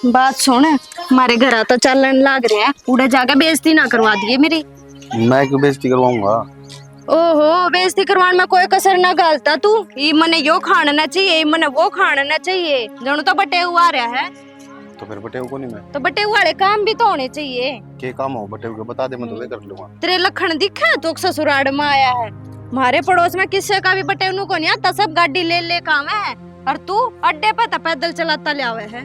बात सुन, हमारे घर तो चलन लाग रहे हैं, उड़े जाके बेइज्जती ना करवा दिए मेरी। मैं क्यों बेइज्जती करवाऊंगा? ओहो, बेइज्जती करवाने में कोई कसर ना गालता तू। ये मने यो खाना चाहिए, ये मने वो खाना चाहिए, जनू तो बटे हुआ रहा है। तो फिर बटेव को नहीं मैं तो बटे वाले काम भी तो होने चाहिए। के काम हो बटेव के बता दे, मैं तो वे कर लूंगा। तेरे लखन दिखा तो ससुराल में आया है। हमारे पड़ोस में किसी का भी बटे को नहीं आता, सब गाड़ी ले ले काम है। और तू अड्डे पे तो पैदल चलाता ले आवे है।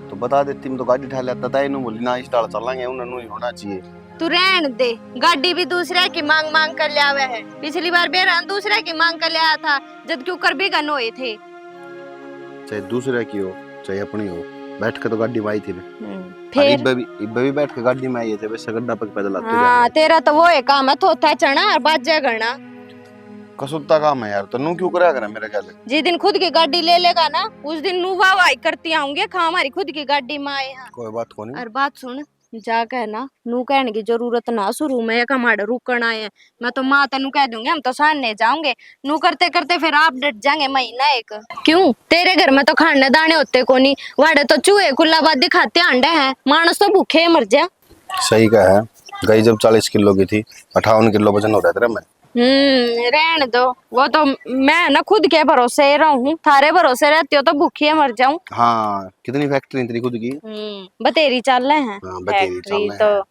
तो बता देती, मैं तो गाड़ी उठा लेता था। इन्हों बोली ना स्टार्ट चलाएंगे, उन्होंने नहीं होना चाहिए। तू रहन दे, गाड़ी भी दूसरे की मांग मांग कर ले आवे है। पिछली बार बेरान दूसरे की मांग कर ले आया था, जब क्यों कर भी गन होए थे। चाहे दूसरे की हो चाहे अपनी हो, बैठ के तो गाड़ी में आई थी। फिर इब्बे भी बैठ के गाड़ी में आई थे, वैसे गड्ढा पे पैदल आते हाँ, तेरा तो वो है काम है, थोथा चढ़ा और बाजा गणा। कसुत्ता काम है यार, तो नू क्यों करा करे मेरे ख्याल। जिस दिन खुद की गाड़ी ले लेगा ना, उस दिन नू वाह वाह करती आऊंगे, खा हमारी खुद की गाड़ी में आए हैं। कोई बात को नहीं। और बात सुन, जा कहना नू कहने की जरूरत ना, शुरू में एक हमारे रुकन आए हैं। मैं तो माँ तेनू कह दूंगी, हम तो सामने जाओगे। नू करते करते फिर आप डट जाएंगे महीना एक। क्यों तेरे घर में तो खाने दाने होते को नहीं, वाड़े तो चूहे कुल्लाबादी खाते अंडे हैं, मानस तो भूखे मर जा। सही कहा है, गई जब 40 किलो की थी, 58 किलो वजन हो रहा था मैं। रहने दो, वो तो मैं ना खुद के भरोसे रहूं, थारे भरोसे रहती हो तो भूखी मर जाऊं। हाँ, कितनी फैक्ट्री तेरी खुद की? बतेरी चल रहे हैं। हाँ, बतेरी चल फैक्ट्री रहे तो हैं।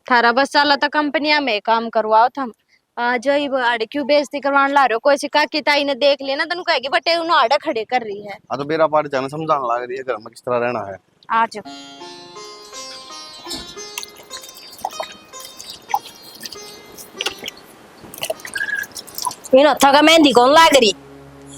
थारा बस चला तो कंपनिया में काम करवाओ था। जो ही आड़े क्यों बेइज्जती करवाने ला रहे हो? कोई शिका की ताई ने देख लिया ना, तनु कहेगी बटे उन्होंने आड़े खड़े कर रही है। हाँ तो मेरा पार्ट जाना समझाने लग रही है घर में किस तरह रहना है। आज इन हथा का मेहंदी कौन लाग रही?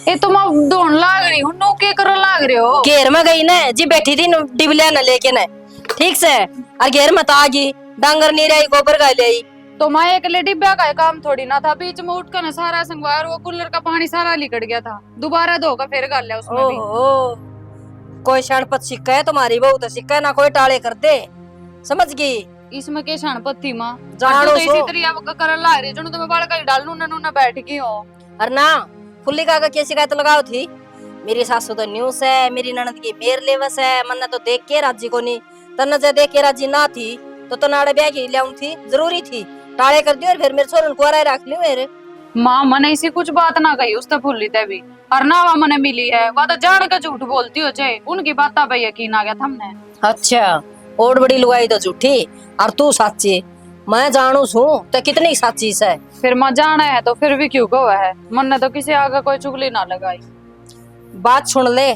ये तुम अब ढूंढ लाग रही हो, नो के करो लाग रहे हो? घेर में गई ना जी, बैठी थी डिबलिया न लेके न, ठीक से। और घेर में आ गई, डांगर नहीं रही, गोबर का ले आई। तो माँ एक ले डिब्बा का काम थोड़ी ना था, बीच में उठ कर ना सारा संगवा, और वो कूलर का पानी सारा लिकड़ गया था, दोबारा धोकर फिर गाल लिया उसमें भी। ओहो, कोई शरणपत सिक्का है तुम्हारी बहू तो सिक्का ना कोई टाले कर दे, समझ गई? इसमें के शानपत थी माँ, जानो तो इसी सो। तरह करन ला रही जणु तुम्हें बाल का डाल नूना नूना बैठ गई हो। और ना फुल्ली का क्या शिकायत लगाओ थी? मेरी सासू तो न्यूस है, मेरी ननद की मेर लेवस है, मन तो देख के राजी को नहीं, तन जे देख के राजी ना थी तो तनाड़े ब्याह की लियाऊं थी, जरूरी थी टाले कर दी। और फिर मेरे सोरन को रख लियो मेरे। माँ मने इसी कुछ बात ना कही उस फुल्ली ते भी, और ना वह मने मिली है, वह तो जान के झूठ बोलती हो चाहे, उनकी बात पे यकीन आ गया हमने। अच्छा, और बड़ी लुगाई तो झूठी और तू साची, मैं जानू छू तो कितनी साची से। फिर माँ जाना है तो फिर भी क्यों कहो है, मन ने तो किसी आगे कोई चुगली ना लगाई। बात सुन ले,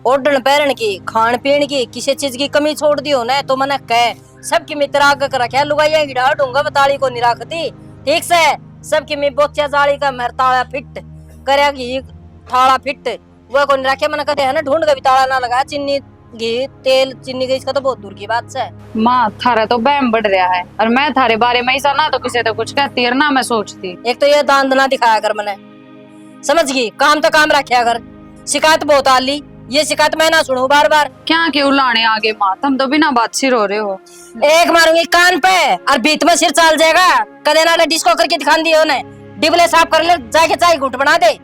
ओढ़न पहरन की, खान पीन की, किसी चीज की कमी छोड़ दियो ना तो मने कह, सबकी मित्र आगे कर रखे लुगाइया की डाल दूंगा, बताली को नहीं रखती, ठीक से। सबकी मैं बोचिया जाली का मेहर ताला फिट करेगी, थाला फिट वो को नहीं रखे, मैंने कहते है ना ढूंढ के भी ताला ना लगा। चीनी घी तेल चीनी गई, इसका तो बहुत दूर की बात है। माँ थारा तो बहम बढ़ रहा है, और मैं थारे बारे में ऐसा ना तो किसी तो कुछ कहती है ना मैं सोचती। एक तो ये दांत ना दिखाया कर मैंने, समझ गई? काम तो काम रखा कर, शिकायत बहुत आली, ये शिकायत मैं ना सुनूं बार बार। क्या क्यों लाने आगे माँ, तुम तो बिना बात सिर हो रहे हो। एक मारूंगी कान पे और बीच में सिर चल जाएगा। कदे ना डिस्को करके दिखा दियो ने, डिबले साफ कर ले, जाके चाय घुट बना दे।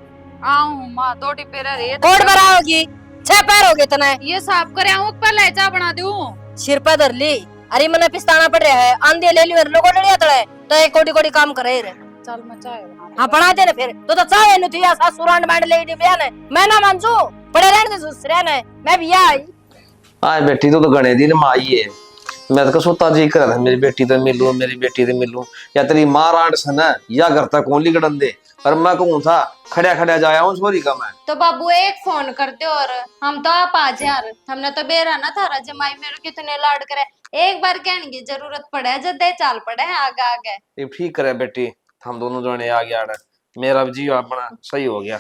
आऊं माँ, दो टिप्पे रह रही है कोट भरा होगी, 6 पैर हो गए तना, ये साफ करे आऊं पहले चाय बना दूं। सिर पे धर ली। अरे मने पिस्ताना पड़ रहा है, आंधी ले लियो लोगो डड़िया तड़े तो एक कोटी कोटी काम करे रे। चल मैं चाय बना। हां बना दे ने फिर, तो चाय नु थिया सासुरांड मांड ले डिबलिया ने, मैं ना मानजू, पड़े रहने दे दूसरे ने, मैं भी आई। आए बेटी तो गणे दिन माँ आई है, मैं तो सोता जी कर रहा मेरी बेटी तो मिलूं, मेरी बेटी तो मिलूं, या तेरी माँ रांड सन है या घर तक कौन ली गड़न दे। पर मैं कहूँ था खड़ा खड़ा जाया हूँ सोरी का मैं। तो बाबू एक फोन करते और हम तो आप आज यार, हमने तो बेरा ना थारा जमाई मेरे कितने लाड करे, एक बार कहने की जरूरत पड़े जब दे चाल पड़े है आगे आगे। ये ठीक करे बेटी, हम दोनों जने आ गया, मेरा जीव अपना सही हो गया।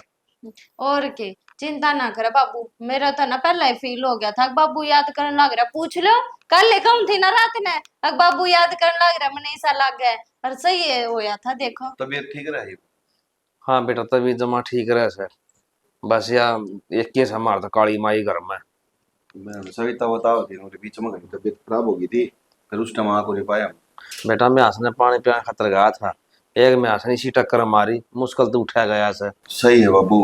और के चिंता ना करे बाबू, मेरा तो ना पहले ही फील हो गया था, बाबू याद करने लग रहा, पूछ लो कल लेकर थी ना रात में, अब बाबू याद करने लग रहा, मैंने ऐसा लग गया और सही है होया था। देखो तबीयत ठीक रही? हाँ बेटा तभी जमा ठीक रहे सर, बस यार एक केस हमारा तो काली माई घर में। मैं सविता बताओ थी मेरे बीच में तबीयत खराब हो गई थी, फिर उस टाइम आँख को नहीं पाया। बेटा मैं हंसने पानी पिया खतर गया था, एक में हंसनी सी टक्कर मारी, मुश्किल तो उठा गया सर। सही है बाबू,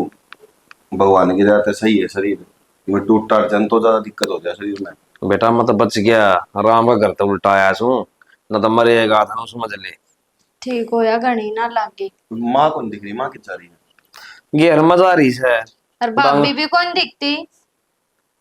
भगवान की दया से सही है शरीर, मैं टूट टाट जन तो ज्यादा दिक्कत हो जाए शरीर में। बेटा मैं तो बच गया, राम का घर तो उल्टा आया छू, न तो मरेगा था समझ ले। ठीक होया घणी ना लागे। माँ कौन दिख रही, माँ कितना रही है? ये मजा रही है। और भाभी भी कौन दिखती?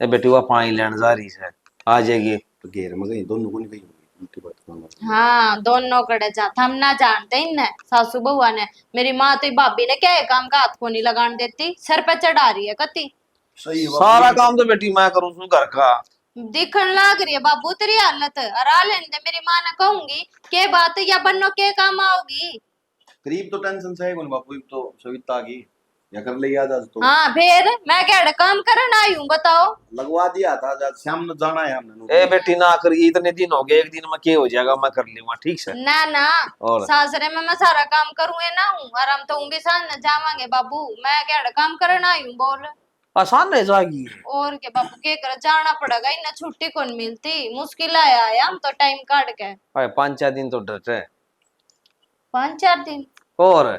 ए बेटी वो पानी लेने जा रही है, आ जाएगी। तो घेर में गई, दोनों को नहीं गई होगी, उनकी बात सुना। हाँ दोनों कड़े जाता, हम ना जानते इन्हें सासू बहुआ ने। मेरी माँ तो भाभी ने क्या है काम का हाथ को नहीं लगाने देती, सर पे चढ़ा रही है कति। सही है सारा काम तो बेटी मैं करूँ छू घर का। दिखन लाग रही है बाबू तेरी हालत। और आ लेने दे, मेरी माँ ने कहूंगी के बात या बनो के काम आओगी। करीब तो टेंशन से है कौन बापू, तो सविता की या कर ले याद आज तो। हाँ फिर मैं क्या काम करन आई हूँ बताओ। लगवा दिया था, आज शाम में जाना है हमने। ए बेटी ना करिए, इतने दिन हो गए, एक दिन में क्या हो जाएगा, मैं कर लूंगा ठीक से। ना ना और सासरे में मैं सारा काम करूँ ना हूँ, और हम तो भी साथ जावांगे बाबू। मैं क्या काम करन आई हूँ बोल। आसान रह जाएगी। और के बाबू के कर जाना पड़ेगा, इन्हें छुट्टी कौन मिलती, मुश्किल आया है हम तो टाइम काट के। अरे 5-4 दिन तो डटे। 5-4 दिन? और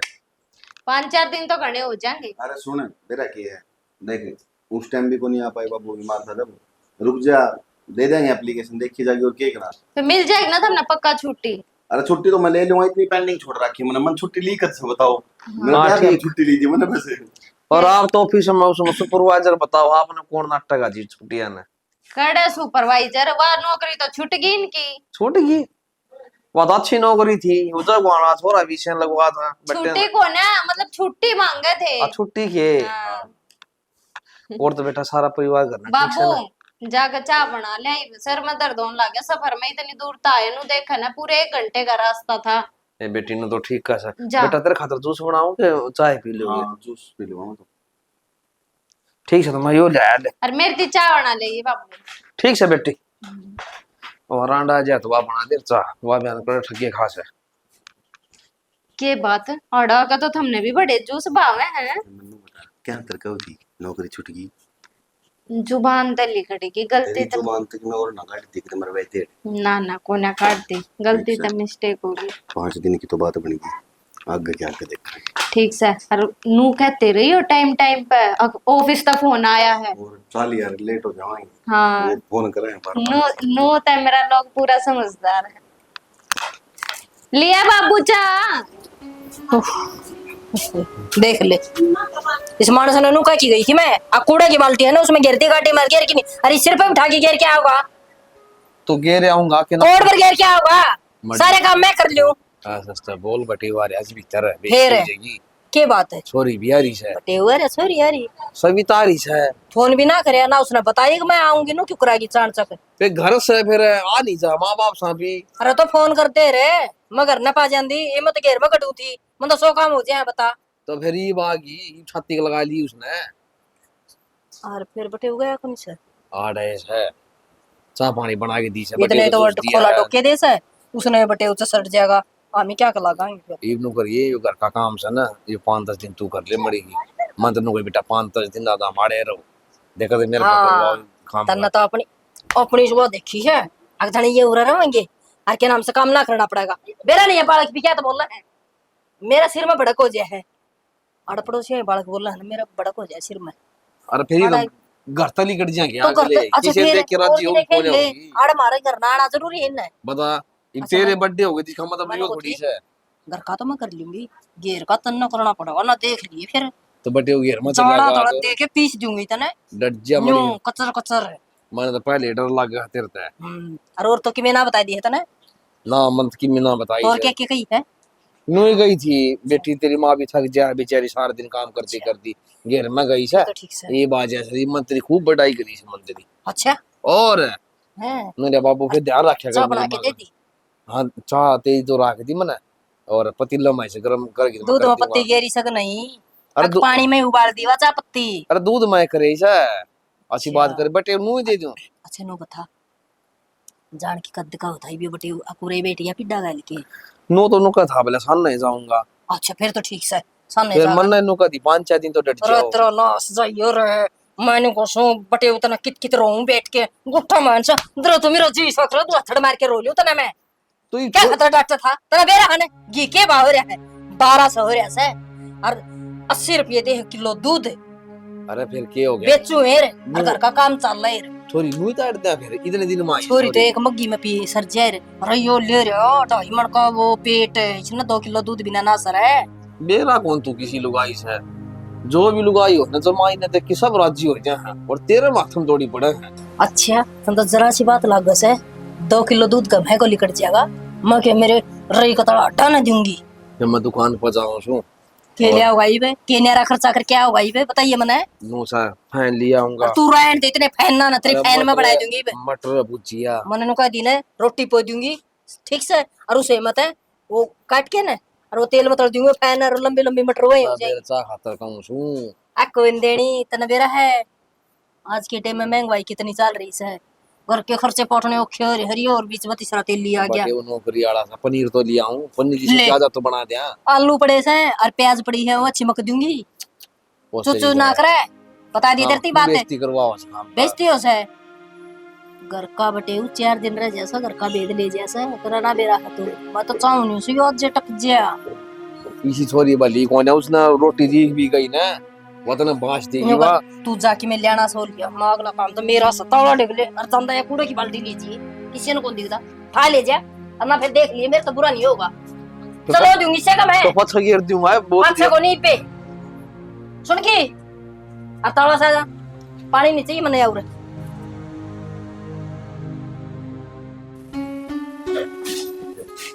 5-4 दिन तो घने हो जाएंगे। अरे सुन मेरा क्या है, देख उस टाइम भी को नहीं आ पाए बाबू, बीमार था जब। रुक जा, दे देंगे एप्लीकेशन, देखी जाएगी और क्या करा। फिर मिल जाएगी ना तुमने पक्का छुट्टी? अरे छुट्टी तो मैं ले लूंगा, इतनी पेंडिंग छोड़ रखी है मैंने। मन छुट्टी ली कब से बताओ? मेरा हाँ, क्या ठीक। छुट्टी ली थी मैंने वैसे। और आप तो ऑफिस में उसमें सुपरवाइजर बताओ, आपने कौन नाटक आज छुट्टियां ने कड़े सुपरवाइजर, वह नौकरी तो छूट गई इनकी। छूट गई। बहुत अच्छी नौकरी थी, उधर गुआना थोड़ा विषय लगवा था छुट्टी को ना मतलब छुट्टी मांगे थे। छुट्टी के। हाँ। और तो बेटा सारा परिवार घर में ठीक से ना? बाबू जाकर चाय बना ले, सर में दर्द होने लग गया। सफर में इतनी दूर तो आए नु, देखा ना पूरे 1 घंटे का रास्ता था। ए बेटी ने तो ठीक कर सक। जा। बेटा तेरे खातर जूस बनाऊं कि चाय पी लोगे? हाँ जूस पी लूंगा मैं तो। ठीक है तो मैं यो ले आया ले। और मेरी ती चाय बना ले ये बाबू। ठीक से बेटी। और अंडा जा तो वा बना दे चाह, वा बयान कर ठगे खास है। के बात अड़ा का तो हमने भी बड़े जूस भावे हैं। मैंने बता क्या तरका होती, नौकरी छूट गई। जुबान दली खड़ी की गलती तेरी तो जुबान तक मैं और ना काट दी कि मर बैठे। ना ना को ना काट दी, गलती तो मिस्टेक होगी। 5 दिन की तो बात बनेगी, आगे क्या के देखा। ठीक से और नू कहते रही हो टाइम टाइम पे, ऑफिस का फोन आया है। और चल यार लेट हो जाएंगे। हाँ फोन करें बार नू नू तो मेरा लोग पूरा समझदार है। लिया बाबू चा। देख ले इस मानस ने नु की गई थी मैं। आ कूड़ा की बाल्टी है ना, उसमें गिरती काटी मार गिर की नहीं। अरे सिर पे उठा के गिर क्या होगा? तो गेरे आऊंगा कि ना? कोड पर गिर क्या होगा? सारे काम मैं कर लूं। सस्ता बोल बटी वाले आज भीतर है फिर के बात है? छोरी बिहारी है, बटे हुए रे सॉरी यारी। सभी तारी है। फोन भी ना करे ना, उसने बताया कि मैं आऊंगी नु, क्यों कराएगी चाण चक? फिर घर से फिर आ नहीं जा, माँ बाप सा भी। अरे तो फोन करते रे, मगर न पा जांदी ए मत घेर में कटू थी। मन तो 100 काम हो जाए बता। तो फिर ये बागी छाती लगा ली उसने। और फिर बटे हुआ कौन से आ रहे है चाह पानी बना के दी से इतने तो वर्ड खोला टोके दे से उसने बटे उसे सट जाएगा। हम क्या कर लगाएंगे फिर? इवनु करिए यो घर का काम से ना, ये 5-10 दिन तू कर ले मरेगी। मन तो कोई बेटा 5-10 दिन ज्यादा मारे रहो, देखा तो मेरे हाँ, काम तन्ना तो अपनी सुबह देखी है। अगर ये उड़ा रहेंगे और क्या नाम से काम ना करना पड़ेगा। मेरा नहीं है बालक भी, क्या तो बोल रहा है मेरा सिर में भड़क हो जाए है। अड़ पड़ोसी है बालक बोल रहा है ना, मेरा भड़क हो जाए सिर में। अरे फिर ये तो घर तली कट जाएंगे तो आगे ले, अच्छा किसी देख के राजी हो कोने ले होगी। अड़ मारे घर ना आना जरूरी है ना। बता अच्छा, तेरे बर्थडे हो गई थी, इसका मतलब मैंने यो को थोड़ी ठीक। है। घर का तो मैं कर लूंगी, घेर का तन्ना करना पड़ेगा ना, देख लिए फिर तो बटे हो गया मत जाना लगा थोड़ा तो देख के पीस दूंगी तने। डट जा न्यू मरी। कचर कचर मैंने तो पहले डर लग गया तेरे है और तो कि मैं ना बता दी है तने। ना मन की मिना बताई और क्या क्या कही है? नू ही गई थी बेटी, तेरी माँ भी थक जा बेचारी, सारा दिन काम करती करती घेर में गई से। तो ठीक से ये बात जैसे मन तेरी खूब बढ़ाई करी से मन तेरी। अच्छा और है मेरे बाबू के ध्यान रखा चाह कर बना मेरी के माँ दे का। दी। हाँ चाह तेरी तो रख दी मैंने, और पतीला में से गरम करके दूध में पत्ती गेरी सक नहीं। अरे अरे पानी में उबाल दी चाह पत्ती। अरे दूध में करे से अच्छी बात करे बटे मुंह दे दूं। अच्छा नो बता जान की कद का होता है भी बटे अकुरे बेटिया पिड्डा गाल के। नो तो नुका था बोले सान नहीं जाऊंगा। अच्छा फिर तो ठीक से सामने फिर जा। मन नहीं नुका थी 5-4 दिन तो डट अरे जाओ। तेरा नास जाइयो रे। मैंने को सो बटे उतना कित कित रहूं बैठ के गुट्ठा मान सा दरो तो मेरा जी सकर दो थड़ मार के रो लियो तना मैं। तो ये क्या खतरा डॉक्टर था तना बेरा हने घी के भाव हो रहा है 1200 हो रहा है और 80 रुपये दे किलो दूध अरे फिर क्या हो गया? बेचू है रे और घर का काम चल रहा है। छोरी नुई ताड़ दे फिर इतने दिन में आई छोरी तो एक मग्गी में पी सर जहर रयो ले रे 2.5 का वो पेट इसने 2 किलो दूध बिना ना सर है। मेरा कौन तू किसी लुगाई से जो भी लुगाई हो न जमाई ने देख के सब राजी हो जाए और तेरे माथम दौड़ी पड़े हैं। अच्छा तुम तो जरा सी बात लाग से 2 किलो दूध का भैं को लिकट जाएगा मैं के मेरे रई का तड़ा हटा ना दूंगी। जब मैं दुकान पर जाऊं सु के लिया होगा ये के न्यारा खर्चा कर क्या होगा ये बताइए मने। नो सर फैन लिया आऊंगा तू रहन दे इतने फैन ना तेरे फैन में बढ़ा दूंगी मटर भुजिया मने नु कह दी ने रोटी पो दूंगी ठीक से और उसे मत है वो काट के ना और वो तेल में तल दूंगी फैन और लंबी लंबी मटर वही हो जाएगी। मेरे चा खातर कहूं सु आ कोई देनी तना बेरा है आज के टाइम में महंगाई कितनी चल रही है घर के खर्चे पटने औखे और हरी और बीच में तीसरा तेल लिया गया। बटे वो नौकरी वाला सा पनीर तो लिया हूं पनीर की ज्यादा तो बना दिया आलू पड़े से और प्याज पड़ी है वो चिमक दूंगी चुचू ना करे बता दी देती बात है बेइज्जती करवाओ बेइज्जती हो से घर का बटे 4 दिन रह जैसा घर का बेद ले जैसा तेरा ना बेरा है तू मैं तो चाहूं नहीं सी आज टक जा इसी छोरी भली कौन है उसने रोटी दी भी गई ना वो तो ना बांच देगी वाह तू जाके मैं लेना सो लिया मैं अगला काम तो मेरा सतावड़ा निकले और चंदा या कूड़े की बाल्टी लीजिए किसी ने कौन दिखता उठा ले जा और ना फिर देख लिए मेरे तो बुरा नहीं होगा चलो दूंगी से का मैं तो पत्थर गिर दूंगा बहुत अच्छा को नहीं पे सुन की अब ताला सा जा पानी नहीं चाहिए मने और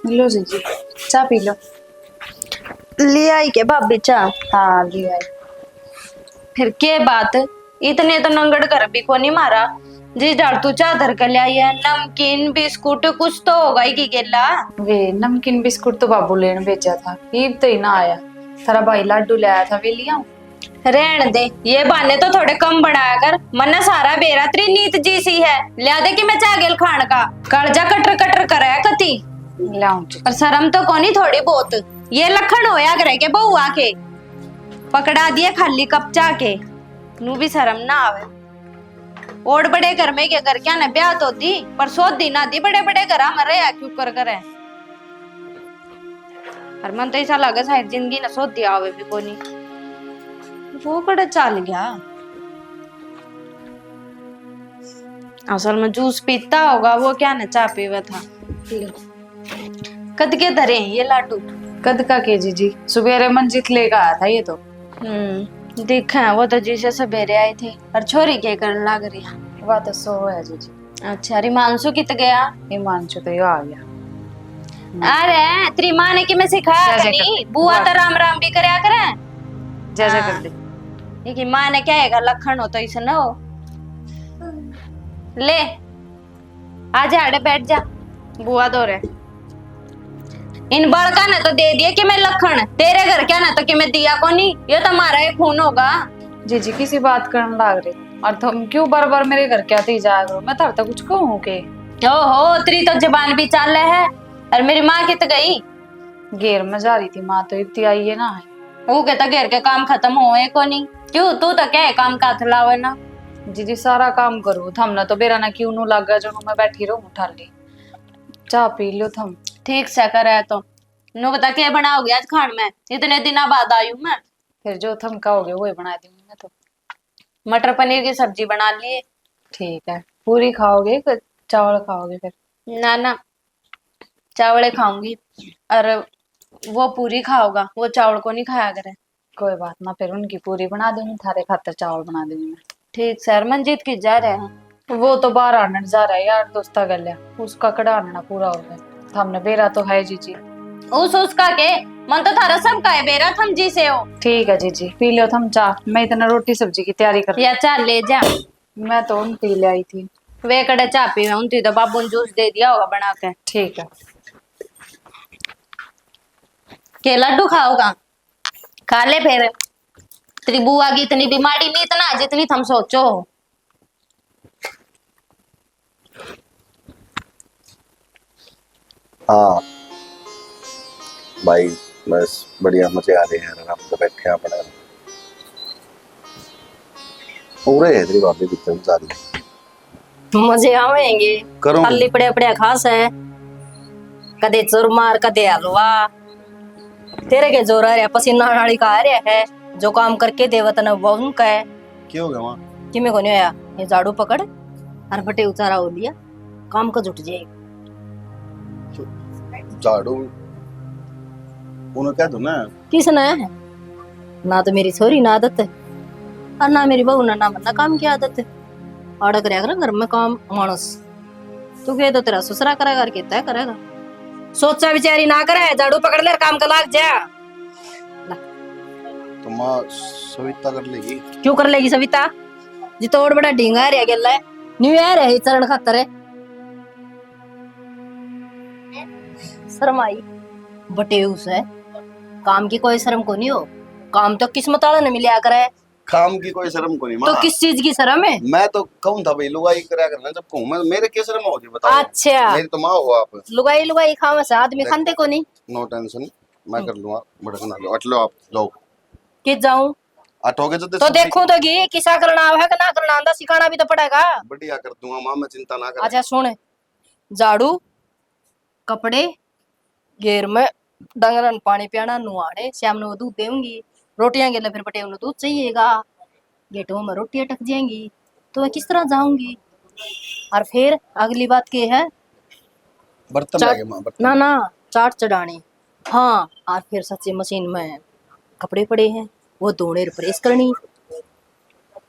लो जी चाय पी लो। ले आई के भाभी चाह? हाँ जी आई। फिर के बात इतने तो नंगड़ कर भी को नहीं मारा जी डाल तू चादर कर लिया है नमकीन बिस्कुट कुछ तो होगा ही की गेला। वे नमकीन बिस्कुट तो बाबू लेने भेजा था ईद तो ही ना आया थारा भाई लाडू ले आया था वे लिया रहन दे ये बहाने तो थोड़े कम बढ़ाया कर मन्ना सारा बेरा तेरी नीत जी सी है लिया दे कि मैं चागेल खान का कर्जा कटर कटर कराया कती लाऊं और शर्म तो कोनी थोड़ी बहुत ये लखन होया करे के बहू आके पकड़ा दिए खाली कप के नू भी शर्म ना आवे और बड़े घर में के घर क्या ने ब्याह तो दी पर सोच दी ना दी बड़े बड़े घर मरे या क्यों कर करे और मन तो ऐसा लगे शायद जिंदगी ना सोच दिया आवे भी कोनी वो कड़े चल गया असल में जूस पीता होगा वो क्या न चाय पीवा था कद के धरे ये लाडू कद का के जी सुबेरे मंजित लेकर आया था ये तो देखा है वो तो जैसे सवेरे आई थी और छोरी के करने लग रही वह तो सो है जी अच्छा रिमांशु कित गया हिमांशु तो यो आ गया अरे तेरी माँ ने कि मैं सिखाया नहीं बुआ तो राम राम भी करया करे जैसे कर दे ये कि माँ ने क्या है लखन हो तो इसे न हो ले आजा आड़े बैठ जा बुआ दो रे इन बड़का ने तो दे दिया कि मैं लखन तेरे घर क्या ना तो कि मैं दिया को नहीं ये तो हमारा ही खून होगा जी किसी बात करने लग रही और तुम क्यों बार बार मेरे घर क्या थी जा रहे हो मैं तो कुछ कहूँ के ओहो तेरी तो जबान भी चाल है और मेरी माँ कित गई घेर में जा रही थी माँ तो इतनी आई है ना वो कहता घेर के काम खत्म होए को नहीं क्यों तू तो क्या है काम का लावे ना जी सारा काम करूँ थमना तो बेरा ना क्यों नू लगा जो मैं बैठी रहूँ उठा ली चाह पी लो थम ठीक से करे तो नो बता क्या बनाओगे आज खान में इतने दिन बाद आई हूँ मैं फिर जो थम खाओगे वही बना दूंगी मैं तो मटर पनीर की सब्जी बना लिए ठीक है पूरी खाओगे कि चावल खाओगे फिर ना ना चावल खाऊंगी और वो पूरी खाओगा वो चावल को नहीं खाया करे कोई बात ना फिर उनकी पूरी बना दूंगी थारे खातर चावल बना दूंगी मैं ठीक सर मंजीत की जा रहे हैं वो तो बाहर आने जा रहा है यार दोस्ता गल्या उसका कड़ा आना पूरा हो गया हमने बेरा तो है जी उसका के मन तो थारा सब का है बेरा थम जी से हो ठीक है जी पी लो थम चाह मैं इतना रोटी सब्जी की तैयारी कर या चाह ले जा मैं तो उन पी ले आई थी वे कड़े चाह पी उनती तो बाबू ने जूस दे दिया होगा बना के ठीक है के लड्डू खाओगा खा ले फिर तेरी बुआ की इतनी बीमारी नहीं इतना जितनी तुम सोचो हाँ भाई बस बढ़िया मजे आ रहे हैं आराम से बैठे हैं अपने पूरे है तेरी भाभी कितनी सारी मजे आवेंगे करो खाली पड़े पड़े खास है कदे चूरमार कदे हलवा तेरे के जोर आ रहा पसीना नाली का आ रहा है जो काम करके देवत न वो उनका है क्या हो गया वहाँ कि मैं को नहीं आया ये झाड़ू पकड़ और बटे उतारा हो लिया काम का जुट जाएगा। झाड़ू उन्हें कह दो ना। किसने ना तो मेरी छोरी ना आदत है और ना मेरी बहू ना मन्ना काम की आदत है। आड़ा करया कर घर में काम मानस तू कह तो तेरा ससुरा करेगा और कहता है करेगा। सोचा बिचारी ना करे झाड़ू पकड़ ले काम का लाग जा। तो माँ सविता कर लेगी। क्यों कर लेगी सविता जी तो और बड़ा ढींगा रह गया है न्यू ईयर है चरण खातर है शर्माई बटे उस है काम की कोई शर्म को नहीं हो। काम तो किस्मत वाला ने मिला करे। काम की कोई शर्म को नहीं माँ। तो किस चीज की शर्म है? मैं तो कहूँ था भाई लुगाई करा करना जब कहूँ मैं मेरे क्या शर्म होगी बताओ। अच्छा मेरी तो माँ हो आप। लुगाई लुगाई खावा से आदमी खाते को नहीं। नो टेंशन मैं कर लूंगा भड़कना लो अट लो आप जाओ। कि जाऊं अटोगे तो देखूं तो कि किसा करना है कि ना करना आंदा सिखाना भी तो पड़ेगा। बढ़िया कर दूंगा माँ मैं चिंता ना कर। अच्छा सुन झाड़ू कपड़े घेर में डंगरन पानी पियाना नुआने शाम को दूध देऊंगी रोटियां गेले फिर बटे उन्हें दूध चाहिएगा गेटों में रोटी अटक जाएंगी तो मैं किस तरह जाऊंगी। और फिर अगली बात के है बर्तन लगे माँ बर्तन। ना ना चाट चढ़ानी। हाँ और फिर सच्ची मशीन में कपड़े पड़े हैं वो धोने प्रेस करनी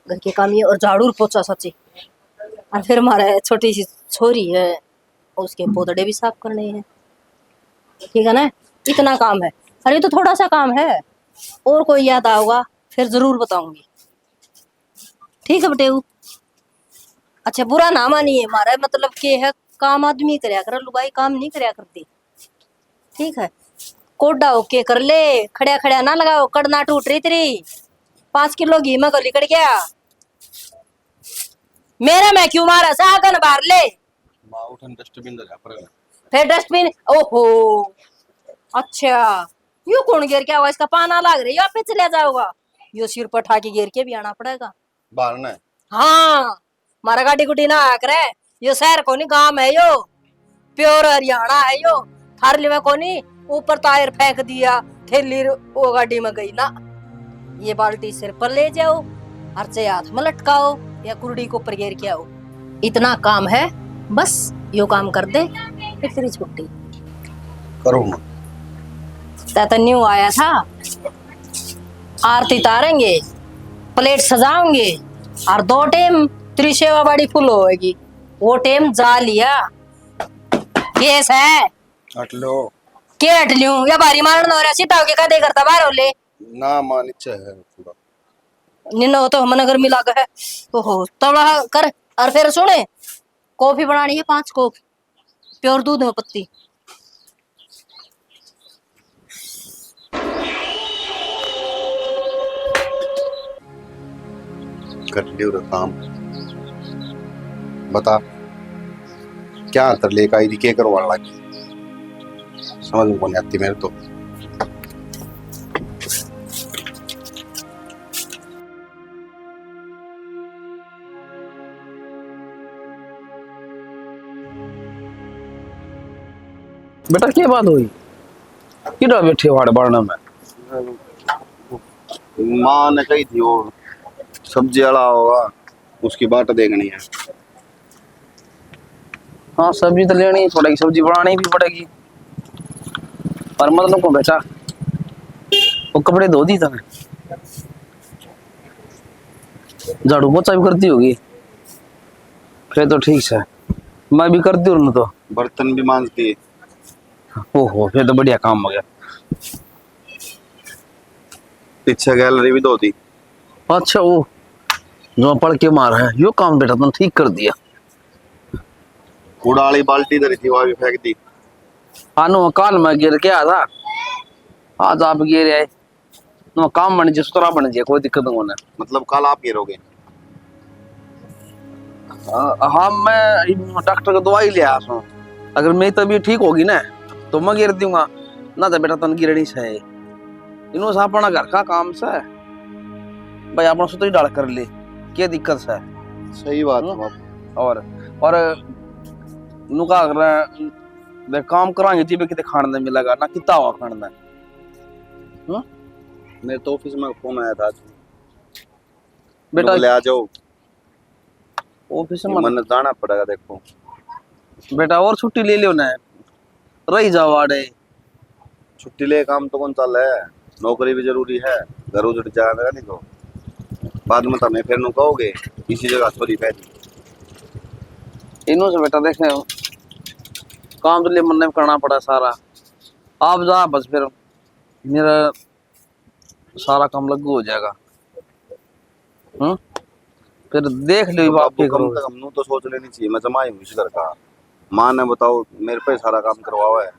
घर के काम ये और झाड़ू पोछा सच्ची। और फिर हमारा छोटी सी छोरी है उसके पोतड़े भी साफ करने हैं। ठीक है ना इतना काम है। अरे तो थोड़ा सा काम है और कोई याद आओगा फिर जरूर बताऊंगी। ठीक है बटेऊ। अच्छा बुरा ना मानिए हमारा मतलब के है काम आदमी करया कर लुगाई काम नहीं करया करती। ठीक है कोडा ओके कर ले खड़िया खड़िया ना लगाओ कड़ना टूट रही तेरी 5 किलो घी में गली कड़ गया मेरा मैं क्यों मारा सागन बाहर ले। माँ उठन डस्टबिन लगा पर फिर डस्टबिन ओहो अच्छा यू कौन गिर क्या हुआ इसका पाना लाग रही है आप चले जाओगा यो सिर पर ठा के गिर के भी आना पड़ेगा। बाहर ना हाँ मारा गाड़ी गुडी ना आ करे यो शहर को नहीं गांव है यो प्योर हरियाणा है यो थारली में को नहीं ऊपर टायर फेंक दिया थैली वो गाड़ी में गई ना। ये बाल्टी सिर पर ले जाओ अर्चे हाथ में लटकाओ या कुर्डी को ऊपर घेर के आओ इतना काम है बस यो काम कर दे फिर तेरी छुट्टी। करो माँ। तो न्यू आया था आरती तारेंगे प्लेट सजाओगे और 2 टाइम त्रिसेवा बड़ी फुल होएगी वो टाइम जा लिया केस है हट लो के हट लियो या बारी मारन हो रहा सीता के कदे करता बाहर होले ना माँ नीचे है थोड़ा निन्नो तो मन गर्मी लाग है ओहो तबला कर। और फिर सुने कॉफी बनानी है 5 कप प्योर दूध में पत्ती। कर लियो रे काम बता क्या अंतर लेकर आई थी क्या करवा लगी समझ में नहीं आती मेरे तो। बेटा क्या बात हुई किधर बैठे वाड़ बाड़ना में। माँ ने कही थी वो सब्जी वाला होगा उसकी बाट देखनी है। हाँ सब्जी तो लेनी ही पड़ेगी सब्जी बनानी भी पड़ेगी पर मतलब को बेटा वो कपड़े धो दी तने झाड़ू पोछा भी करती होगी फिर तो ठीक है मैं भी करती हूँ तो बर्तन भी मांजती है। ओहो फिर तो बढ़िया काम हो गया। पीछे गैलरी भी धोती। अच्छा वो जो पढ़ के मार है यो काम बेटा तुमने ठीक कर दिया। कूड़ा वाली बाल्टी धरी थी वो भी फेंक दी। नो काल में गिर के आया था आज आप गिर आए नो काम बन जाए सुतरा बन जाए कोई दिक्कत नहीं होना। मतलब कल आप गिरोगे। हाँ मैं डॉक्टर को दवाई ले आया हूँ अगर मेरी तबीयत ठीक होगी ना तो मैं गिर दूंगा ना तो बेटा तुम गिरनी से इन्हों से अपना घर का काम से भाई अपना सुतरी डाल कर ले क्या दिक्कत है। सही बात है बाप। और नुका अगर काम कराएंगे जी कितने खाने मिलेगा ना कितना हुआ खाने मेरे तो ऑफिस में फोन आया था आज बेटा ले आ जाओ ऑफिस में मन जाना पड़ेगा देखो। बेटा और छुट्टी ले लियो ना, रही जाओ आड़े। छुट्टी ले काम तो कौन चल है, नौकरी भी जरूरी है, घर उजड़ जाएगा नहीं तो बाद में तुम्हें फिर नु कहोगे इसी जगह थोड़ी पैदी। इन्हों से बेटा देखे काम तो लिए मन ने करना पड़ा सारा। आप जा बस, फिर मेरा सारा काम लागू हो जाएगा। फिर देख लियो तो बाप बाबू के कम करो। से कम नु तो सोच लेनी चाहिए, मैं जमाई हूँ इस घर का। माँ ने बताओ मेरे पे सारा काम करवावा है।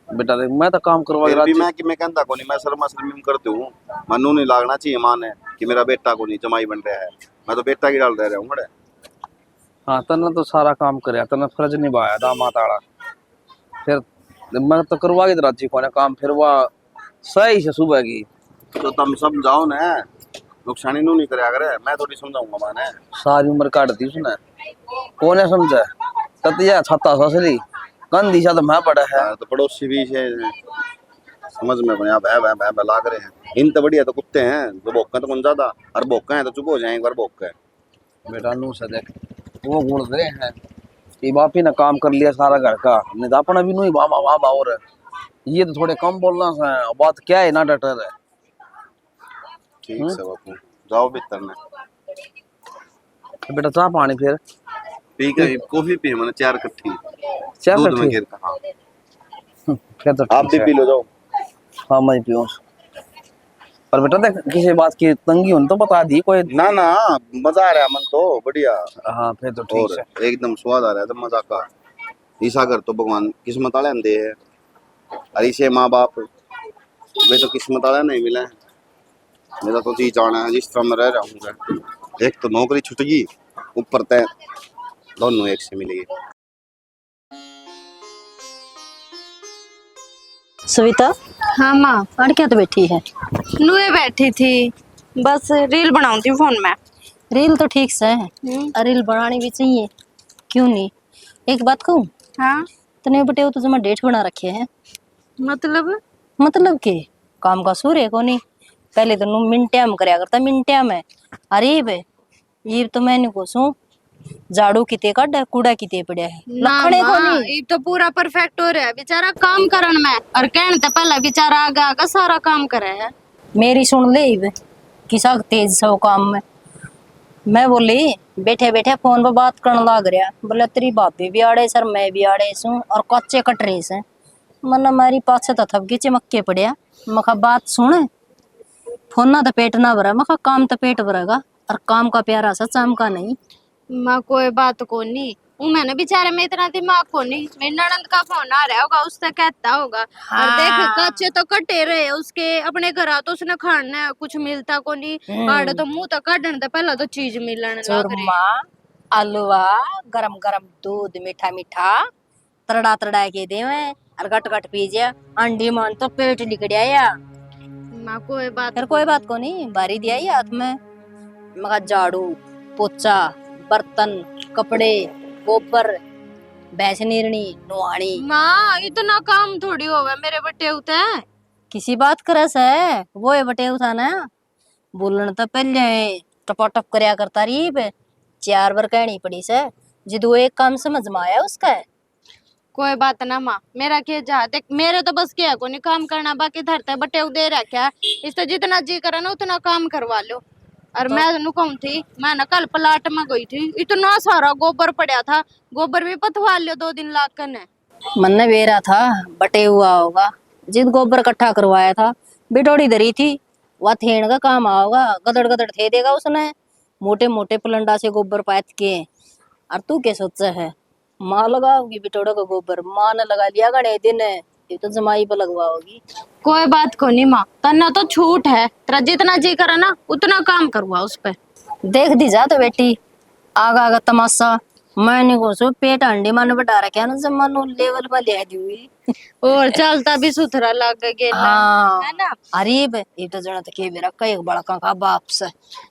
बेटा देख मैं तो काम करवा फिर भी राजी। मैं कि मैं कहता को नहीं, मैं शर्मा शर्मी में करती हूँ। मनु नहीं लागना चाहिए माँ ने कि मेरा बेटा को नहीं जमाई बन रहा है। मैं तो बेटा की डाल रहा हूँ बड़े। हाँ तने तो सारा काम करे, तने फर्ज निभाया दामाद आड़ा। फिर मैं तो करवा के राजी को काम, फिर वह सही से सुबह की। तो तुम समझाओ ना, नुकसानी नु नहीं कराया करे, मैं थोड़ी समझाऊंगा माँ ने। सारी उम्र काट दी उसने, कौन समझा ततिया छत्ता ससली कंधी सा तो मैं पड़ा है। तो पड़ोसी भी से समझ में बने अब है लाग रहे हैं। इन तो बढ़िया तो कुत्ते हैं, जो भोंके तो कौन ज्यादा, और भोंके हैं तो चुप हो जाए एक बार भोंके। बेटा नू से देख वो गुण दे हैं कि बापी ने काम कर लिया सारा घर का, नहीं तो अपना भी नू ही वामा वामा। और ये तो थोड़े कम बोलना है, बात क्या है ना डटर है। ठीक है बापू, जाओ भीतर में तो बेटा चाह पानी फिर पी के कॉफी पी मैंने 4 कट्ठी चाह दूध में ठीक गिर का। हाँ फिर तो आप भी ठीक पी है। लो, जाओ। हाँ मैं पीऊँ। पर बेटा देख किसी बात की तंगी हो तो बता दी कोई। ना ना मजा आ रहा है मन तो बढ़िया। हाँ फिर तो ठीक और है। एकदम स्वाद आ रहा है तो मजा का। ईसा घर तो भगवान किस्मत वाले दे है, और इसे माँ बाप वे तो किस्मत वाला नहीं मिला है। मेरा तो जी जाना है जिस तरह मैं रह रहूंगा। एक तो नौकरी छूट गई, ऊपर तय दोनों एक से मिलेगी। सविता हाँ माँ। और क्या तो बैठी है? नुए बैठी थी, बस रील बनाऊं थी फोन में। रील तो ठीक से है, रील बनानी भी चाहिए, क्यों नहीं। एक बात कहूँ, हाँ तने बटे तो जमा डेट बना रखे हैं। मतलब के काम का सूर है को नहीं। पहले तो नू मिनटिया में करया करता, मिनटिया में। अरे बे ये तो मैंने कोसू झाड़ू किते काटा कूड़ा किते पड़या है, ना लखड़े को माँ, नहीं। ये तो पूरा परफेक्ट हो रहा है बेचारा काम करन में, और कहने तो पहले बेचारा आगा आगा सारा काम करे है। मेरी सुन ले इब किसा तेज सो काम में। मैं बोली बैठे बैठे फोन पर बात करने लग रहा, बोले तेरी भाभी भी आड़े सर मैं भी आड़े सू और कच्चे कटरे से। मन मारी पाछे तो थपके चमक्के पड़िया। मखा बात सुन, फोन ना तो पेट ना भरा, मखा काम तो पेट भरेगा, और काम का प्यारा सा चमका नहीं। माँ कोई बात को नहीं, मैंने बेचारे में इतना दिमाग को नहीं। मेरी ननंद का फोन आ रहा होगा, उससे कहता होगा और देख कच्चे तो कटे रहे उसके अपने घर तो उसने खाना कुछ मिलता को नहीं। आड़े तो मुंह तक काटने तो पहला तो चीज मिलने लग रही। चूरमा आलूआ गरम गरम दूध मीठा मीठा तरड़ा तरड़ा के देवे और गट गट पीजिए। अंडी मान तो पेट लिकड़िया या। माँ कोई बात फिर कोई बात को नहीं, बारी दिया ही हाथ में। मगा झाड़ू पोचा बर्तन कपड़े गोबर भैंस निरनी नुहानी। माँ इतना काम थोड़ी होवे मेरे बटे होते हैं। किसी बात करस है वो है बटे उठा ना। बोलन तो पहले टपाटप करया करता रही बे, 4 बार कहनी पड़ी से जिदो एक काम समझ में आया उसका। कोई बात ना माँ, मेरा क्या जा देख, मेरे तो बस क्या को नहीं काम करना, बाकी धरते बटे दे रखा है। इस तो जितना जी करे ना उतना काम करवा लो। और मैं कहूँ थी, मैं ना कल प्लाट में गई थी, इतना सारा गोबर पड़ा था, गोबर भी पथवा लियो 2 दिन लाग कर ने। मन ने बेरा था बटे हुआ होगा, जिद गोबर इकट्ठा करवाया था बिटोड़ी धरी थी, वह थेन का काम आओगा। गदड़ गदड़ थे देगा उसने, मोटे मोटे पलंडा से गोबर पात के। और तू क्या सोचा है माँ लगाओगी बिटोड़ो का गोबर? माँ ने लगा लिया गणे दिन, ये तो जमाई पर लगवाओगी। कोई बात को नहीं माँ, तना तो छूट है, तेरा जितना जी करे ना उतना काम करवा उस पे। देख दी जा तो बेटी आगा आगा तमाशा। मैंने को सो पेट अंडे माने बढ़ा रखे ना, जब मनु लेवल पर ले दी हुई। और चलता भी सुथरा लग गया हाँ है ना। अरे बे ये तो जना तो के बेरा कई बड़का का बाप से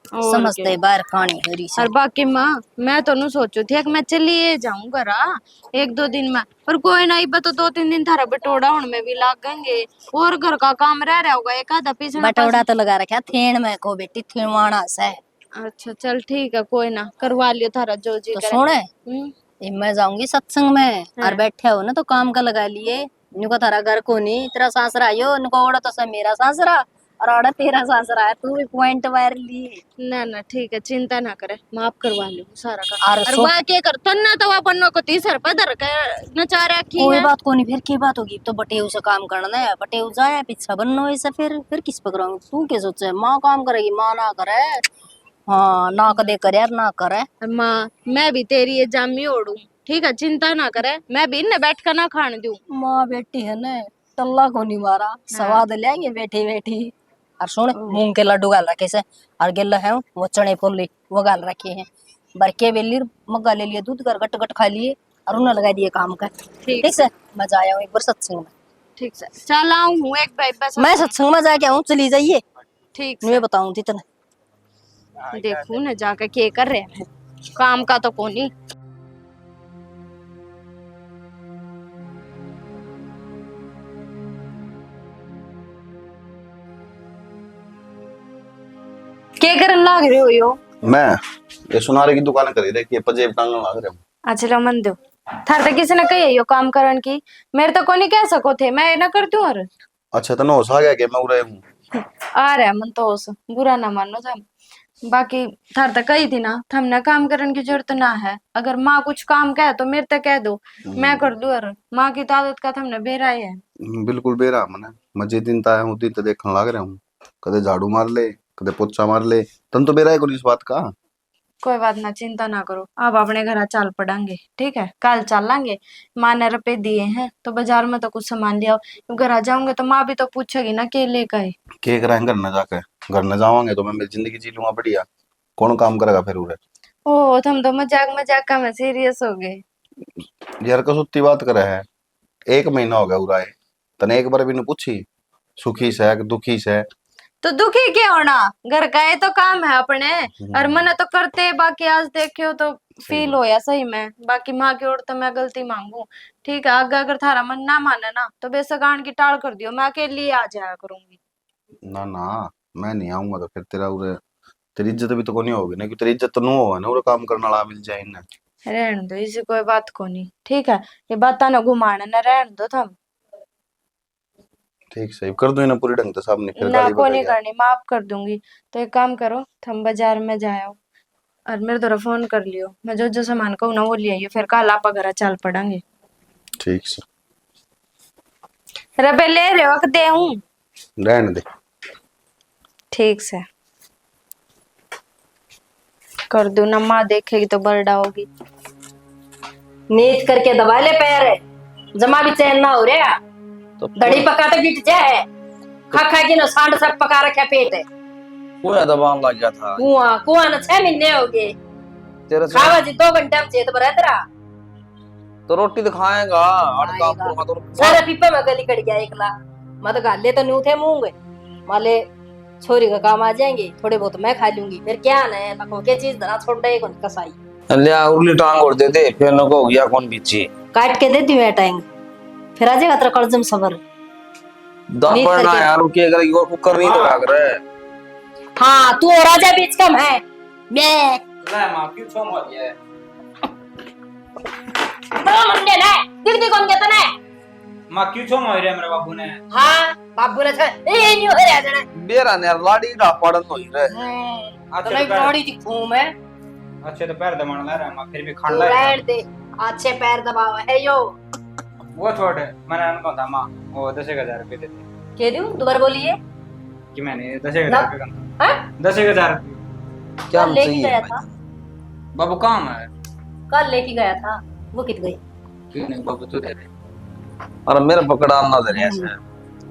समझते बाहर कहानी हरी से। और बाकी माँ मैं तो सोचू थी कि मैं चलिए जाऊं घरा 1-2 दिन में, पर कोई नहीं बतो 2-3 दिन थारा बटोड़ा होने में भी लागेंगे, और घर का काम रह रहा होगा एक आधा पीछे। बटोड़ा तो लगा रखा थेन में को बेटी थेवाना से। अच्छा चल ठीक है, कोई ना, करवा लियो थारा जो जी तो करे। सुने, हम्म, ये मैं जाऊंगी सत्संग में हाँ। और बैठे हो ना तो काम का लगा लिए। इनको थारा घर को नहीं, तेरा सासरा आयो, इनको ओड़ा तो सब मेरा सासरा और ओड़ा तेरा सासरा है, तू भी पॉइंट वायर ली। ना ना ठीक है, चिंता ना करे, माफ करवा लियो सारा का। और और सो वाह के कर तन्ना तो अपन को तीसर पदर के नचा रखी कोई है। बात को नहीं, फिर की बात होगी, तो बटेऊ से काम करना है, बटेऊ जाए पीछा बनना ऐसा, फिर किस पकड़ाऊंगी? तू क्या सोचे माँ काम करेगी, माँ ना करे? हाँ ना कदे करे यार ना करे। माँ मैं भी तेरी ये जामी ओढ़ू, ठीक है, चिंता ना करे, मैं भी इन्हें बैठ कर ना खाने दूं। माँ बेटी है ना, टल्ला को नहीं मारा, स्वाद लेंगे बैठी बैठी। और सुन, मूंग के लड्डू गाल रखे से, और गिल्ला है वो चने फुल्ली वो गाल रखे हैं, बरके बेली मग्गा ले लिया, दूध कर गट गट खा लिए और उन्हें लगा दिए काम का। ठीक ठीक है, मजा आया हूँ एक बार सत्संग में। ठीक से चल आऊं हूँ एक भाई बस। मैं सत्संग में जाके आऊँ, चली जाइए, ठीक मैं बताऊँ इतना। देखू ना जाके के कर रहे हैं, काम का तो कोनी। के करन लाग रहे हो यो? मैं ये सुनारे की दुकान करी देखिए, पजेब टांगने लाग रहे हूँ। अच्छा लो मन दो, थार तो किसी ने कही यो काम करन की, मेरे तो कोनी कह सको थे, मैं ना करती हूँ। और अच्छा तो नौस आ गया कि मैं उरे हूँ। आ रहा है मन तो उस बुरा ना मानो तुम, बाकी थार तो कही थी ना थमने काम करने की जरूरत ना है, अगर माँ कुछ काम कहे तो मेरे तक कह दो, मैं कर दूं। और माँ की तो आदत का थमने बेरा है। बिल्कुल बेरा मने मजे दिन ता हूँ दिन तो देखने लाग रहा हूँ, कदे झाड़ू मार ले कदे पोछा मार ले, तन तो बेरा है कोई इस बात का। कोई बात ना, चिंता ना करो, अब अपने घर चल पड़ेंगे, ठीक है, कल चल लेंगे। माँ ने रुपए दिए हैं तो बाजार में तो कुछ सामान लिया, घर आ जाऊंगे तो माँ भी तो पूछेगी ना के लेकर आए। के कराएं घर न जाके, घर न जावांगे तो मैं मेरी जिंदगी जी लूंगा बढ़िया, कौन काम करेगा फिर उरे। ओ तुम तो मजाक मजाक का में सीरियस हो गए। यार कसुत्ती बात करे है, 1 महीना हो गया उराए, तने एक बार भी नहीं पूछी सुखी से कि दुखी से। तो दुखी क्या होना, घर का ये तो काम है अपने, और मैंने तो करते, बाकी आज देखे हो तो फील होया सही में, बाकी माँ की ओर तो मैं गलती मांगू, ठीक है, आगे अगर थारा मन ना माने ना तो बेशक आन की टाल कर दियो, मैं अकेली आ जाया करूंगी। ना ना मैं नहीं आऊंगा तो फिर तेरा उरे तेरी इज्जत भी तो कोनी होगी ना, क्योंकि तेरी इज्जत तो नु होगा ना उरे काम करने वाला मिल जाए ना। रहने दो, इसे कोई बात को नहीं, ठीक है, ये बात ना घुमाने ना, रहने दो थम। ठीक सही कर दूं ना पूरी ढंग से सामने, फिर ना गाली को नहीं बकेगा। करनी, माफ कर दूंगी। तो एक काम करो, थम बाजार में जाओ और मेरे द्वारा फोन कर लियो, मैं जो जो सामान कहूँ ना वो ले आइयो, फिर कल आप घर चल पड़ेंगे। ठीक से रुपए ले रहे हो कि दे हूँ? रहने दे। ठीक से कर दू ना, माँ देखेगी तो बरडा होगी। नीच करके दबा ले पैर, जमा भी चैन ना हो रहा, तो दड़ी पका तो गिट जाए, खा खा के ना सांड सब पका रखा पेट है। कुआ दबाव लग गया था कुआं ना 6 महीने हो गए, तेरे से। खावा जी 2 घंटे हम चेत भरा तेरा। तो रोटी तो खाएगा और काम खाएगा। करूंगा तो सारा पीपा में गली कट गया एकला, मत गाले तो नहीं थे मूंगे, माले छोरी का काम आ जाएंगे, थोड़े बहुत मैं खा लूंगी, फिर क्या ना है लखो के चीज धरा छोड़ दे कौन कसाई। लिया उर्ली टांग और दे दे, फिर नको हो गया कौन बीची काट के दे दियो टाइम, फिर आ जाएगा तेरा कर्जम सबर। नींद दबना करके। यार के करेगी और कुकर नहीं लगा रहे। हाँ तू और राजा बीच कम है, मैं ले मां क्यों छो मत ये बड़ा मुंडे ना दिख कौन कहता ना। मां क्यों छो मोय रे मेरे बाबू ने। हाँ बाबू ने ए नहीं हो रहा जने बेरा ने लाड़ी रा पड़न होई रे। तो नहीं बड़ी दिखूं मैं। अच्छे तो पैर दबाने ला रहा मां, फिर भी तू खान ला रहने दे, अच्छे पैर दबाव है यो। वो छोड़, मैंने उनको था मां वो 10,000 रुपए देते कह दूं दोबारा बोलिए। कि मैंने 10,000 रुपए का हां 10,000 रुपए क्या कल लेके चाहिए गया था, बाबू काम है। कल लेके गया था, वो कित गई? क्यों नहीं बाबू तू दे दे। और मेरा पकड़ा ना दे ऐसे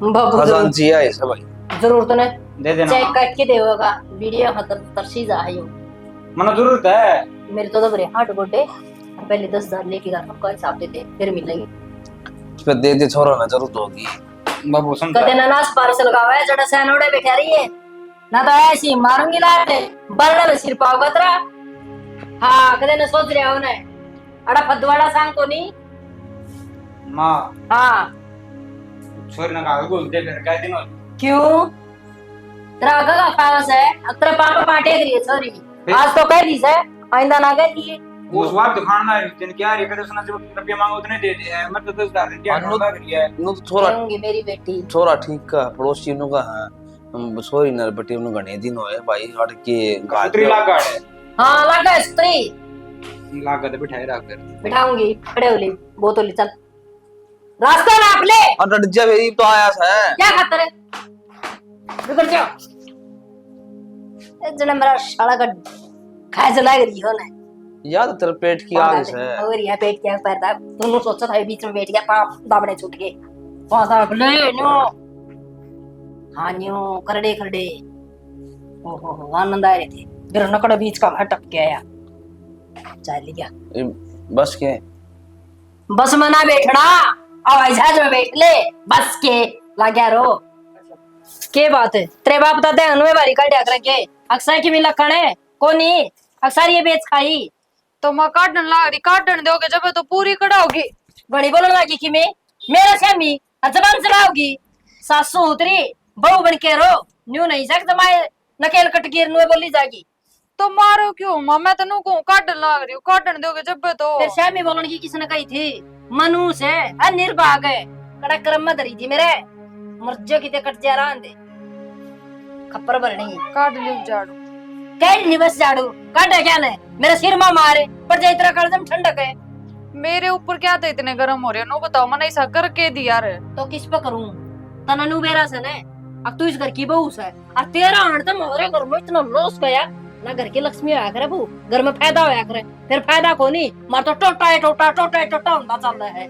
बाबू खजांची है ऐसे भाई जरूरत नहीं, दे देना चेक मां। काट के देगा, वीडियो खतर तरसीज आ यो। मना जरूरत है। मेरे तो दबरे हाट गोटे पहले 10,000 लेके गया था, उसका हिसाब देते फिर मिलेंगे। फिर दे दे छोरो ना जरूरत होगी। बाबू समझा कदे नानास पार्सल लगावा है जड़ा सैनोड़े बैठा रही है ना, तो ऐसी मारूंगी लाते बल्ला में सिर पाव गतरा। हाँ कदे न सोच रहे हो ना अड़ा फदवाड़ा सांग को नहीं। मां हाँ छोरी ना का बोल दे फिर कह दिन क्यों तेरा गगा खावस है, तेरा पापा पाटे करिए सॉरी आज तो कह दी से आइंदा ना कह दिए। वो स्वाद तो खाना है जिन क्या रे कहते उसने जो रुपया मांगो उतने दे दे है मत तो 10,000 क्या हाँ, लग रही है। नु तो छोरा होंगी मेरी बेटी। छोरा ठीक का पड़ोसी नु का हां सॉरी नर बटे नु घणे दिन होए भाई हट के गाल उतरी लागा है हाँ लगा स्त्री लागत बिठाए रख कर बिठाऊंगी खड़े हो ले बोतल चल रास्ता नाप ले। और डट जा भाई तो आया है क्या खातर है रुक जा ए जना मेरा शाला का खाए जला रही हो ना याद तेरे पेट की आग से और यह पेट क्या पैर था दोनों सोचा था बीच में बैठ गया पाप दाबड़े छूट गए पादा ले नो हाँ न्यो करड़े करड़े ओहो आनंद आ रहे थे फिर नकड़ बीच का भटक गया चल गया बस के बस में ना बैठना हवाई जहाज में बैठ ले बस के लाग्या रो के बात है तेरे बाप दादा अनुए बारी काटिया करके अक्सर की मिला कणे कोनी अक्सर ये बेच खाई तो मैं काटन लाग रही काटन दोगे जब तो पूरी कड़ाओगी। बड़ी बोलने लगी कि मैं मेरा स्वामी जबान चलाओगी सासू उतरी बहू बन के रो न्यू नहीं सकता मैं नकेल कटकीर नुए बोली जागी तो मारो क्यों मां मैं तनु को काटन लाग रही हूँ काटन दोगे जब तो फिर स्वामी बोलने की किसने कही थी मनु से निर्भाग है कड़ा क्रम में धरी थी मेरे मर्जो की कट जा रहा दे खप्पर भरनी काट ली झाड़ू कह नहीं बस झाड़ू काटे क्या ने मेरे सिर में मारे पर जा इतना कड़दम ठंडक है मेरे ऊपर क्या तो इतने गर्म हो रहे नो बताओ मैंने ऐसा करके दिया रे तो किस पे करूं तननु बेरा से ने अब तू इस घर की बहू से और तेरा आण तो मोरे घर में इतना लॉस गया ना घर की लक्ष्मी आया करे बहू घर में फायदा होया करे फिर फायदा को नहीं मार तो टोटा है टोटा टोटा है टोटा होता चल रहा है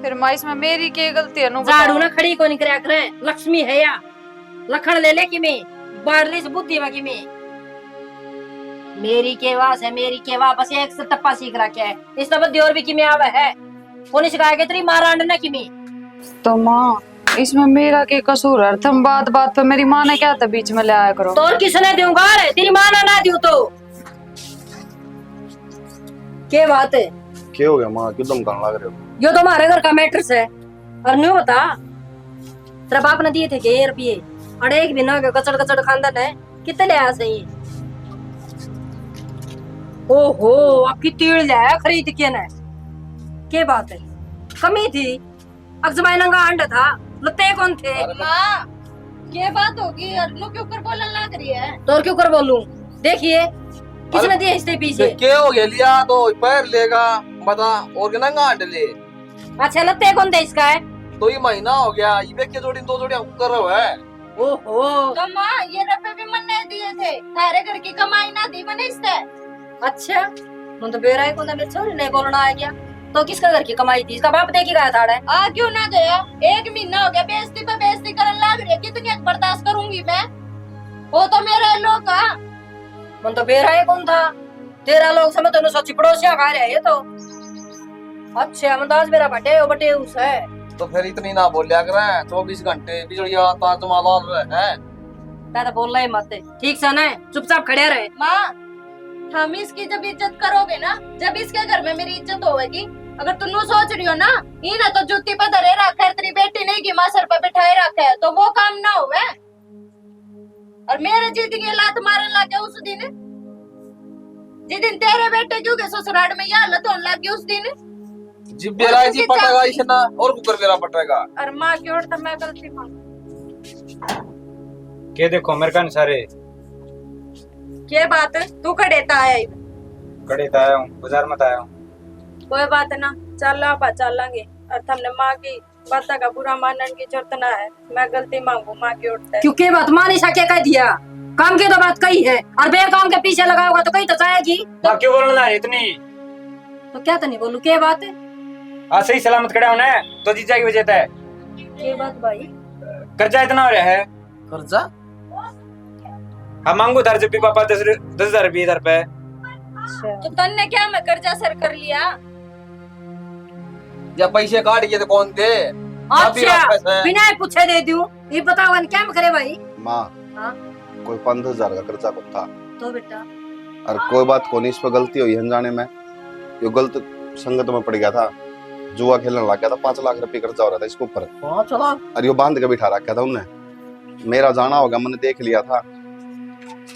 फिर माँ इसमें मेरी क्या गलती है नो झाड़ू ना खड़ी को नहीं करे करे लक्ष्मी है या लखन ले ले कि मैं बाढ़ से बुद्धि बाकी में मेरी केवा है मेरी केवा बस एक से टप्पा सीख रखा है इस तरह दियोर भी कि मैं आवा है कोनी सिखाया के तेरी मारांड ना कि मैं तो माँ इसमें मेरा क्या कसूर है तुम बात बात पे मेरी माँ ने क्या था बीच में ले आया करो तो और किसने दूंगा रे तेरी माँ ना दूं तो क्या बात है क्या हो गया माँ क्यों तुम करने लग रहे हो? यो तो हमारे घर का मैट्रिक्स है और न्यू बता तेरा बाप ने दिए थे के रुपये और एक भी ना कचड़ कचड़ खानदान है कितने ले आया सही ओहो आपकी तीड़ ले आया खरीद के ना क्या बात है कमी थी अक्समाइना का अंडा था लते कौन थे माँ ये बात होगी अरनू के ऊपर बोलने लग रही है तो और क्यों कर बोलूं देखिए किसने दिए इससे पीछे क्या हो गया लिया तो पैर लेगा बता और के नंगा अंडे ले अच्छा लते कौन थे इसका है तो ये महीना हो गया ये के जोड़ी दो जोड़ी हमको कर रहे हो है ओहो तो माँ ये रुपए भी मन ने दिए थे तारे घर की कमाई ना दी मैंने इससे अच्छा मन तो बेरा है कौन मेरे छोरी नहीं बोलना आ गया तो किसका घर की कमाई थी इसका बाप देखी गया था आ क्यों ना गया एक महीना हो गया बेइज्जती पे बेइज्जती करने लग रही है कितनी बर्दाश्त करूंगी मैं वो तो मेरे लोग का मन तो बेरा है कौन था तेरा लोग समझ तो सच्ची पड़ोसिया खा रहे ये तो अच्छा मन तो आज मेरा बटे उस है तो फिर इतनी ना बोलिया कर 24 घंटे बिजली आता तुम्हारा रहे हैं मैं तो बोल रहा है मत ठीक से ना चुपचाप खड़े रहे माँ हम इसकी जब इज्जत करोगे ना जब इसके घर में मेरी इज्जत होगी अगर तुम सोच रही हो ना ये ना तो जूती पे धरे रखा है तेरी बेटी नहीं की माँ सर पे बिठाए रखा है तो वो काम ना हुए और मेरे जीत की लात मारने लग गया उस दिन जिस दिन तेरे बेटे क्योंकि ससुराल में यह हालत होने लगी उस दिन जी बेरा जी पटेगा इसना और कुकर बेरा पटेगा और माँ की ओर तो मैं गलती मांग के देखो मेरे कान सारे क्या बात है तू खड़ेता आया कड़े तो आया हूँ बाजार मत आया हूँ कोई बात ना चल लांगे और हमने माँ की बात का बुरा मानने की जरूरत ना है मैं गलती मांगू माँ की ओर से क्योंकि बात मानी सके कह दिया काम की तो बात कही है और बेकाम के पीछे लगा होगा तो कहीं तो जाएगी माँ क्यों बोलना है इतनी तो क्या तो नहीं बोलू क्या बात है आज सही सलामत खड़ा होना है तो जीजा की वजह है ये बात भाई कर्जा इतना हो रहा है कर्जा हम मांगू उधार जब भी पापा 10,000 20,000 रुपए तो तन्ने क्या मैं कर्जा सर कर लिया या पैसे काट के तो कौन दे अच्छा बिना पूछे दे दूं ये बताओ क्या करे भाई माँ हाँ? कोई 5,000 का खर्चा को था तो बेटा और कोई बात को नहीं इस पर गलती हुई अनजाने में यो गलत संगत में पड़ गया था जुआ खेलने लग गया था 5 लाख रुपए खर्चा हो रहा था इसके ऊपर 5 लाख और यो बांध के बिठा रखा था उनने मेरा जाना होगा मैंने देख लिया था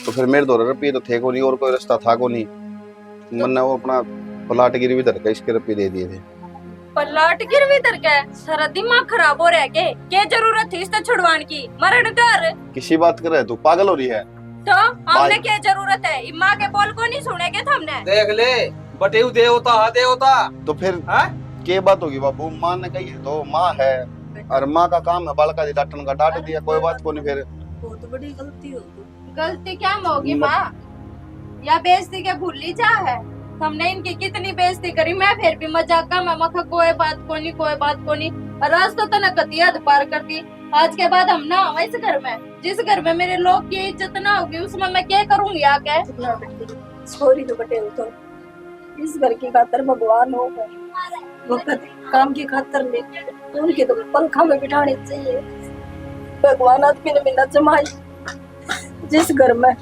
तो फिर मेरे 2 रुपये तो थे को नहीं, और कोई रास्ता था को नहीं। मैंने वो अपना प्लाट गिरवी धर के इसके रुपये दे दिए थे। पलाट गिरवी धर के सारा दिमाग खराब हो रहा है क्या जरूरत थी इससे छुड़वाने की? मरण कर। किसी बात कर रहे तू? पागल हो रही है? तो हमने क्या जरूरत है? माँ के बोल को नहीं सुनेगे हमने। देख ले बटेऊ देवता है देवता। तो फिर क्या बात होगी बाबू? माँ ने कही है तो माँ है, और माँ का काम है बालका दी डांटन का, डांट दिया कोई बात को नहीं। फिर बहुत बड़ी गलती हो गई। गलती क्या होगी माँ? या बेइज्जती के भूली जा है? हमने इनकी कितनी बेइज्जती करी, मैं फिर भी मजाक का मैं मखा कोई बात को नहीं, कोई बात को नहीं। और आज तो तना कती हद पार कर दी। आज के बाद हम ना हो इस घर में, जिस घर में मेरे लोग की इज्जत ना होगी उसमें मैं क्या करूंगी आके? सॉरी तो बटे तो इस घर की खातर भगवान हो गए, वक्त काम की खातर ले उनके तो पंखा में बिठाने चाहिए। भगवान आदमी ने मिन्नत जमाई, जिस घर में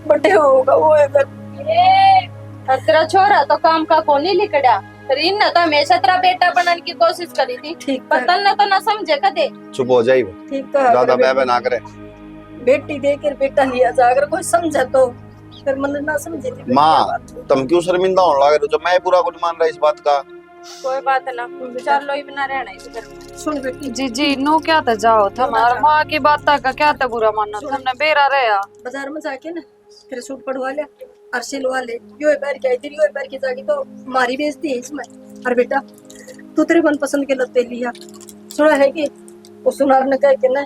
बटे होगा वो है घर। तेरा छोरा तो काम का कोनी लिखड़ा, रीन ने तो हमेशा तेरा बेटा बनने की कोशिश करी थी। ठीक पतन ने तो ना समझे कदे। चुप हो जाइए, ठीक तो ज्यादा बहबह ना करे। बेटी देकर बेटा लिया जा, अगर कोई समझे तो फिर मन ना समझे थी। माँ तुम क्यों शर्मिंदा होने लगे हो? जब मैं पूरा कुछ मान रहा इस बात का। कोई बात ना, चलो ही बना रहना इस घर में। सुन बेटी, जी जी नो क्या था जाओ हमारा माँ की बात का क्या था बुरा मानना, तुमने बेरा रहा। बाजार में जाके ना फिर सूट पड़वा ले और सिलवा ले। यो पैर की आई थी, यो पैर की जागी तो मारी बेइज्जती है इसमें। और बेटा तू तेरे मन पसंद के लत्ते लिया, सुना है कि वो सुनार ने कह के ना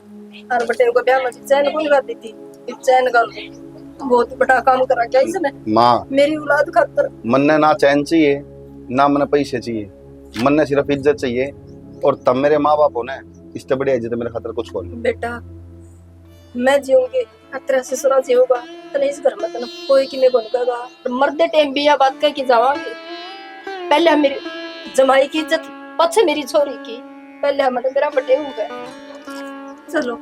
और बटे को ब्याह में चैन को लगाती थी। चैन का बहुत बड़ा काम करा क्या इसने माँ। मेरी औलाद खातर। मन ने ना चैन चाहिए ना मन पैसे चाहिए, मन ने सिर्फ इज्जत चाहिए। और तब मेरे माँ बाप हो ना, इससे बढ़िया इज्जत मेरे खातर कुछ को नहीं। बेटा मैं जीऊंगी अतरा से सुना जीऊंगा तने इस घर में तना कोई की नहीं बनगा। मरदे टाइम भी यह बात कह के जावांगे, पहले मेरी जमाई की इज्जत, पछे मेरी छोरी की, पहले हमने मेरा बटे हो गए। चलो